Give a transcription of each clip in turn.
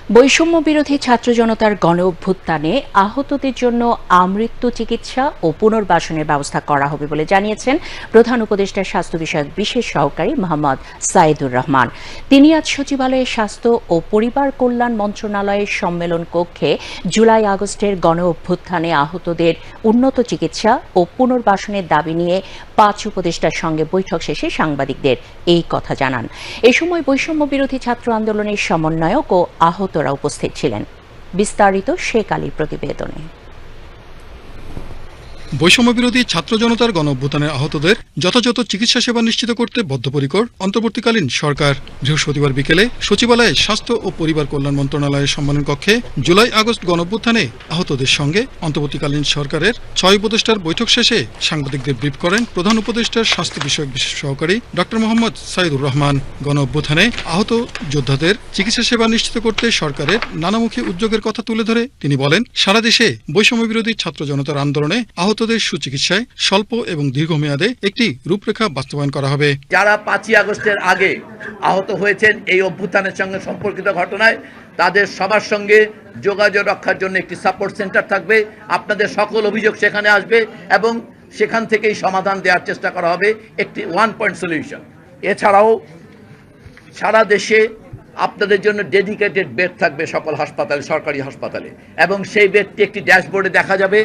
বৈষম্য বিরোধী ছাত্র জনতার গণ অভ্যুত্থানে আহতদের জন্য আমৃত্যু চিকিৎসা ও পুনর্বাসনের ব্যবস্থা করা হবে বলে জানিয়েছেন প্রধান উপদেষ্টার স্বাস্থ্য বিষয়ক বিশেষ সহকারী মোহাম্মদ সাইদুর রহমান। তিনি আজ সচিবালয়ে স্বাস্থ্য ও পরিবার কল্যাণ মন্ত্রণালয়ের সম্মেলন কক্ষে জুলাই আগস্টের গণ অভ্যুত্থানে আহতদের উন্নত চিকিৎসা ও পুনর্বাসনের দাবি নিয়ে 5 উপদেষ্টার সঙ্গে বৈঠক শেষে সাংবাদিকদের এই কথা জানান। এ সময় বৈষম্য বিরোধী ছাত্র আন্দোলনের সমন্বয়ক ও আহতরা উপস্থিত ছিলেন। বিস্তারিত শেখ আলীর প্রতিবেদনে। বৈষম্য বিরোধী ছাত্র জনতার গণ অভ্যুত্থানের আহতদের যথাযথ চিকিৎসা সেবা নিশ্চিত করতে বদ্ধপরিকর অন্তর্বর্তীকালীন সরকার। বৃহস্পতিবার বিকেলে সচিবালয়ে স্বাস্থ্য ও পরিবার কল্যাণ মন্ত্রণালয়ের সম্মেলন কক্ষে জুলাই আগস্ট গণ অভ্যুত্থানে আহতদের সঙ্গে অন্তর্বর্তীকালীন সরকারের 6 উপদেষ্টার বৈঠক শেষে সাংবাদিকদের ব্রিফ করেন প্রধান উপদেষ্টার স্বাস্থ্য বিষয়ক বিশেষ সহকারী ডক্টর মোহাম্মদ সাইদুর রহমান। গণ অভ্যুত্থানে আহত যোদ্ধাদের চিকিৎসা সেবা নিশ্চিত করতে সরকারের নানামুখী উদ্যোগের কথা তুলে ধরে তিনি বলেন, সারা দেশে বৈষম্য বিরোধী ছাত্র জনতার আন্দোলনে আহত সুচিকিৎসায় স্বল্প এবং দীর্ঘমেয়াদে একটি রূপরেখা বাস্তবায়ন করা হবে। যারা 5 আগস্টের আগে আহত হয়েছেন এই অভ্যুত্থানের সঙ্গে সম্পর্কিত ঘটনায় তাদের সবার সঙ্গে যোগাযোগ রক্ষার জন্য একটি সাপোর্ট সেন্টার থাকবে। আপনাদের সকল অভিযোগ সেখানে আসবে এবং সেখান থেকেই সমাধান দেওয়ার চেষ্টা করা হবে, একটি 1 পয়েন্ট সলিউশন। এছাড়াও সারা দেশে আপনাদের জন্য ডেডিকেটেড বেড থাকবে সকল হাসপাতালে, সরকারি হাসপাতালে, এবং সেই বেডটি একটি ড্যাশবোর্ডে দেখা যাবে।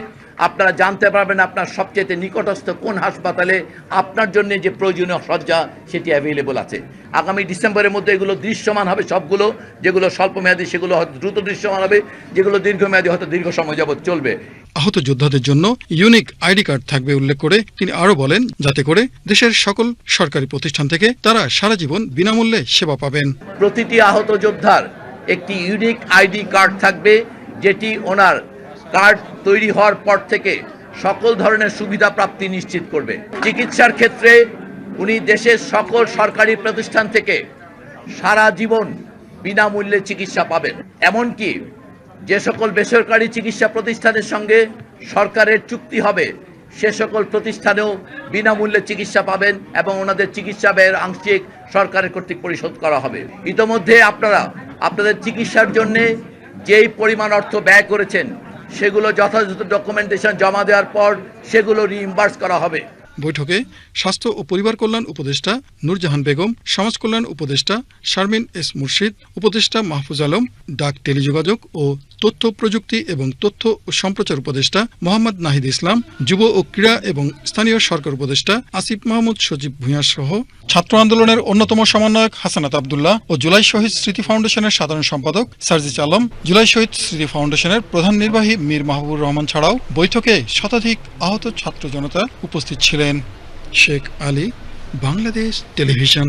আপনারা জানতে পারবেন আপনার সবচেয়ে নিকটস্থ কোন হাসপাতালে আপনার জন্য যে প্রয়োজনীয় শয্যা সেটি অ্যাভেলেবল আছে। আগামী ডিসেম্বরের মধ্যে এগুলো দৃশ্যমান হবে সবগুলো। যেগুলো স্বল্পমেয়াদী সেগুলো হয়তো দ্রুত দৃশ্যমান হবে, যেগুলো দীর্ঘমেয়াদী হয়তো দীর্ঘ সময় যাবৎ চলবে। আহত যোদ্ধাদের জন্য ইউনিক আইডি কার্ড থাকবে উল্লেখ করে তিনি আরও বলেন, যাতে করে দেশের সকল সরকারি প্রতিষ্ঠান থেকে তারা সারা জীবন বিনামূল্যে সেবা পাবেন। প্রতিটি আহত যোদ্ধার একটি ইউনিক আইডি কার্ড থাকবে, যেটি ওনার কার্ড তৈরি হওয়ার পর থেকে সকল ধরনের সুবিধা প্রাপ্তি নিশ্চিত করবে। চিকিৎসার ক্ষেত্রে উনি দেশের সকল সরকারি প্রতিষ্ঠান থেকে সারা জীবন বিনামূল্যে চিকিৎসা পাবেন। এমনকি যে সকল বেসরকারি চিকিৎসা প্রতিষ্ঠানের সঙ্গে সরকারের চুক্তি হবে সে সকল প্রতিষ্ঠানেও বিনামূল্যে চিকিৎসা পাবেন এবং ওনাদের চিকিৎসা ব্যয়ের আংশিক সরকারের কর্তৃক পরিশোধ করা হবে। ইতোমধ্যে আপনারা আপনাদের চিকিৎসার জন্য যেই পরিমাণ অর্থ ব্যয় করেছেন সেগুলো যথাযথ ডকুমেন্টেশন জমা দেওয়ার পর সেগুলো রিইম্বার্স করা হবে। বৈঠকে স্বাস্থ্য ও পরিবার কল্যাণ উপদেষ্টা নূরজাহান বেগম, সমাজ কল্যাণ উপদেষ্টা শারমিন এস মুর্শিদ, উপদেষ্টা মাহফুজ আলম, ডাক টেলিযোগাযোগ ও তথ্য প্রযুক্তি এবং তথ্য ও সম্প্রচার উপদেষ্টা মোহাম্মদ নাহিদ ইসলাম, যুব ও ক্রীড়া এবং স্থানীয় সরকার উপদেষ্টা আসিফ মাহমুদ সজীব ভূঁইয়া সহ ছাত্র আন্দোলনের অন্যতম সমন্বয়ক হাসানাত আবদুল্লাহ ও জুলাই শহীদ স্মৃতি ফাউন্ডেশনের সাধারণ সম্পাদক সার্জিস আলম, জুলাই শহীদ স্মৃতি ফাউন্ডেশনের প্রধান নির্বাহী মীর মাহবুবুর রহমান ছাড়াও বৈঠকে শতাধিক আহত ছাত্র জনতা উপস্থিত ছিলেন। শেখ আলী, বাংলাদেশ টেলিভিশন।